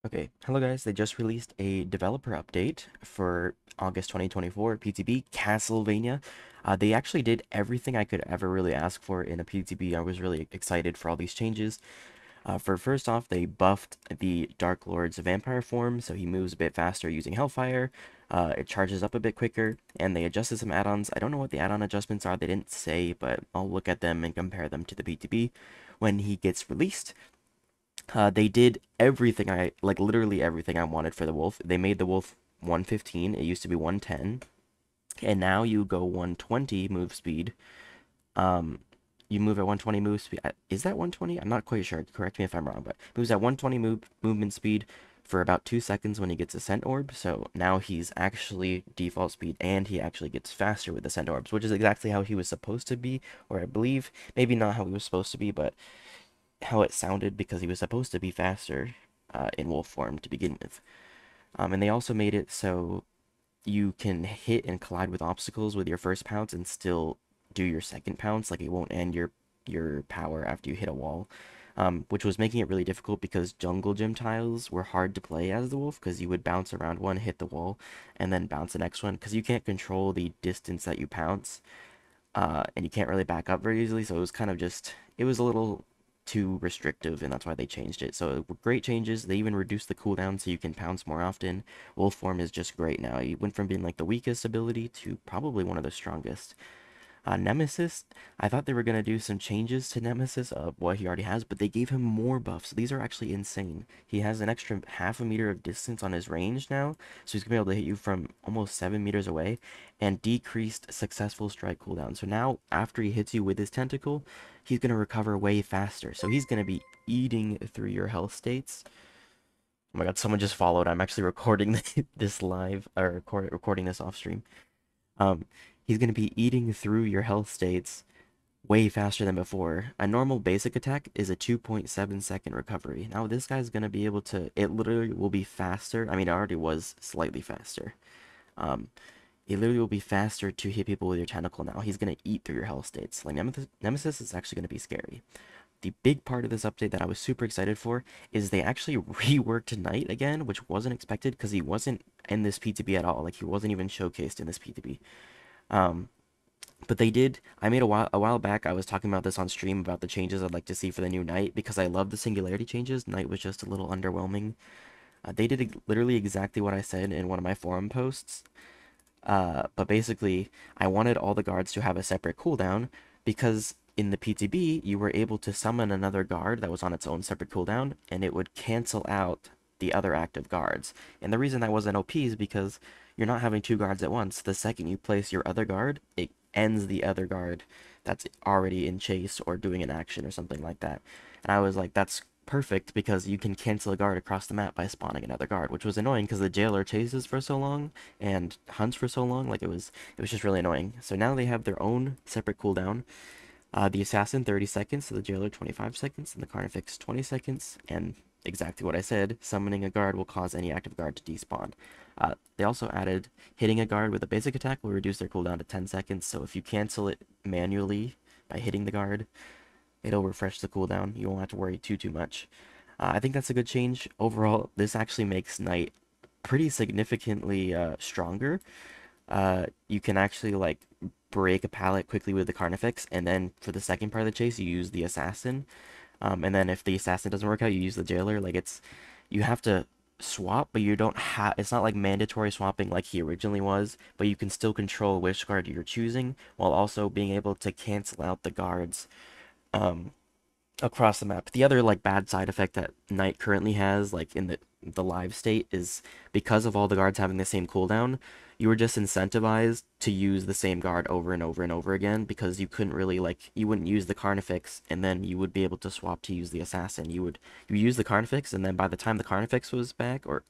Okay, hello guys, they just released a developer update for August 2024 PTB Castlevania. They actually did everything I could ever really ask for in a PTB. I was really excited for all these changes. For first off, they buffed the Dark Lord's vampire form, so he moves a bit faster using Hellfire. It charges up a bit quicker, and they adjusted some add-ons. I don't know what the add-on adjustments are, they didn't say, but I'll look at them and compare them to the PTB when he gets released. They did everything literally everything I wanted for the wolf. They made the wolf 115. It used to be 110, and now you go 120 move speed. Um, you move at 120 move speed. Is that 120? I'm not quite sure. Correct me if I'm wrong, but moves at 120 movement speed for about 2 seconds when he gets a scent orb. So now he's actually default speed, and he actually gets faster with the scent orbs, which is exactly how he was supposed to be, or I believe maybe not how he was supposed to be, but how it sounded because he was supposed to be faster in wolf form to begin with. And they also made it so you can hit and collide with obstacles with your first pounce and still do your second pounce. Like it won't end your power after you hit a wall. Which was making it really difficult because jungle gym tiles were hard to play as the wolf because you would bounce around one, hit the wall, and then bounce the next one because you can't control the distance that you pounce, and you can't really back up very easily. So it was kind of just, it was a little too restrictive, and that's why they changed it. So great changes. They even reduced the cooldown so you can pounce more often. Wolf form is just great now. You went from being like the weakest ability to probably one of the strongest. Nemesis, I thought they were going to do some changes to Nemesis of what he already has, but they gave him more buffs. These are actually insane. He has an extra half a meter of distance on his range now, so he's going to be able to hit you from almost 7 meters away, and decreased successful strike cooldown. So now, after he hits you with his tentacle, he's going to recover way faster. So he's going to be eating through your health states. Oh my god, someone just followed. I'm actually recording this live, or recording this off stream. Um, he's going to be eating through your health states way faster than before. A normal basic attack is a 2.7-second recovery. Now this guy's going to be able to, it literally will be faster. I mean, it already was slightly faster. Um, it literally will be faster to hit people with your tentacle now. He's going to eat through your health states. Like, Nemesis is actually going to be scary. The big part of this update that I was super excited for is they actually reworked Knight again, which wasn't expected because he wasn't in this PTB at all. Like, he wasn't even showcased in this PTB. Um, but they did. I made a while back. I was talking about this on stream about the changes I'd like to see for the new Knight because I love the singularity changes. Knight was just a little underwhelming. They did literally exactly what I said in one of my forum posts. But basically, I wanted all the guards to have a separate cooldown because in the PTB you were able to summon another guard that was on its own separate cooldown, and it would cancel out the other active guards. And the reason that wasn't OP is because you're not having two guards at once. The second you place your other guard, it ends the other guard that's already in chase or doing an action or something like that. And I was like, that's perfect because you can cancel a guard across the map by spawning another guard, which was annoying because the jailer chases for so long and hunts for so long. Like it was just really annoying. So now they have their own separate cooldown. The assassin 30 seconds, so the jailer 25 seconds, and the carnifex 20 seconds. And exactly what I said, summoning a guard will cause any active guard to despawn. They also added hitting a guard with a basic attack will reduce their cooldown to 10 seconds. So if you cancel it manually by hitting the guard, it'll refresh the cooldown. You won't have to worry too much. I think that's a good change. Overall, this actually makes Knight pretty significantly stronger. You can actually like break a pallet quickly with the Carnifex, and then for the second part of the chase, you use the Assassin. And then if the Assassin doesn't work out, you use the Jailer. Like you have to swap, but you don't have, it's not like mandatory swapping like he originally was, but you can still control which guard you're choosing while also being able to cancel out the guards um, across the map. The other like bad side effect that Knight currently has, like in the live state, is because of all the guards having the same cooldown, you were just incentivized to use the same guard over and over and over again because you couldn't really like you wouldn't use the Carnifex and then you would be able to swap to use the Assassin. You use the Carnifex and then by the time the Carnifex was back or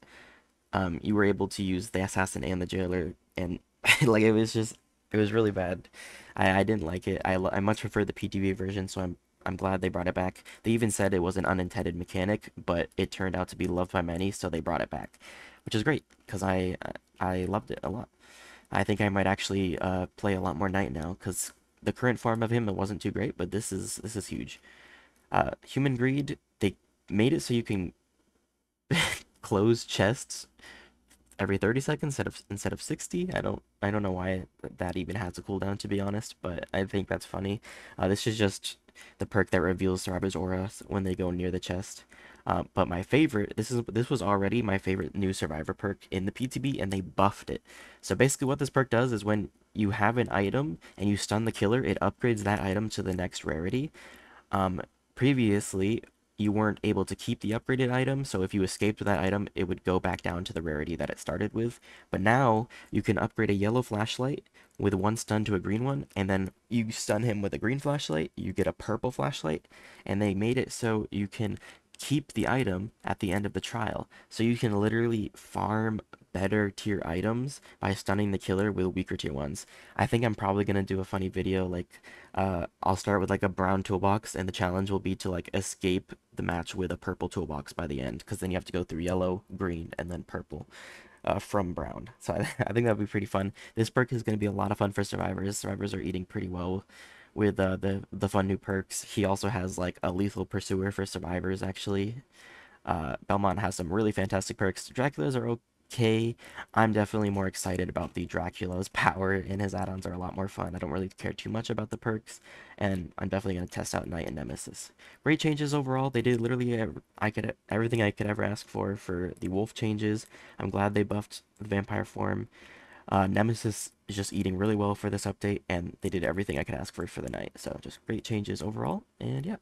you were able to use the Assassin and the Jailer and like it was really bad. I didn't like it. I much prefer the PTV version, so I'm glad they brought it back. They even said it was an unintended mechanic, but it turned out to be loved by many, so they brought it back, which is great because I loved it a lot. I think I might actually play a lot more Knight now because the current form of him it wasn't too great, but this is huge. Human greed, they made it so you can close chests every 30 seconds instead of 60. I don't know why that even has a cooldown, to be honest, but I think that's funny. This is just the perk that reveals survivor's aura when they go near the chest. But my favorite, this was already my favorite new survivor perk in the PTB, and they buffed it. So basically what this perk does is when you have an item and you stun the killer, it upgrades that item to the next rarity. um, Previously, you weren't able to keep the upgraded item, so if you escaped with that item, it would go back down to the rarity that it started with. But now, you can upgrade a yellow flashlight with one stun to a green one, and then you stun him with a green flashlight, you get a purple flashlight, and they made it so you can keep the item at the end of the trial. So you can literally farm better tier items by stunning the killer with weaker tier ones. I think I'm probably gonna do a funny video like I'll start with like a brown toolbox, and the challenge will be to like escape the match with a purple toolbox by the end, because then you have to go through yellow, green, and then purple from brown. So I think that would be pretty fun. This perk is going to be a lot of fun for survivors. Survivors are eating pretty well with the fun new perks. He also has like a lethal pursuer for survivors actually. Belmont has some really fantastic perks. Draculas are okay. I'm definitely more excited about the Dracula's power, and his add-ons are a lot more fun. I don't really care too much about the perks, and I'm definitely going to test out Knight and Nemesis. Great changes overall. They did literally everything I could ever ask for the wolf changes. I'm glad they buffed the vampire form. Nemesis is just eating really well for this update, and they did everything I could ask for the Knight. So just great changes overall, and yeah.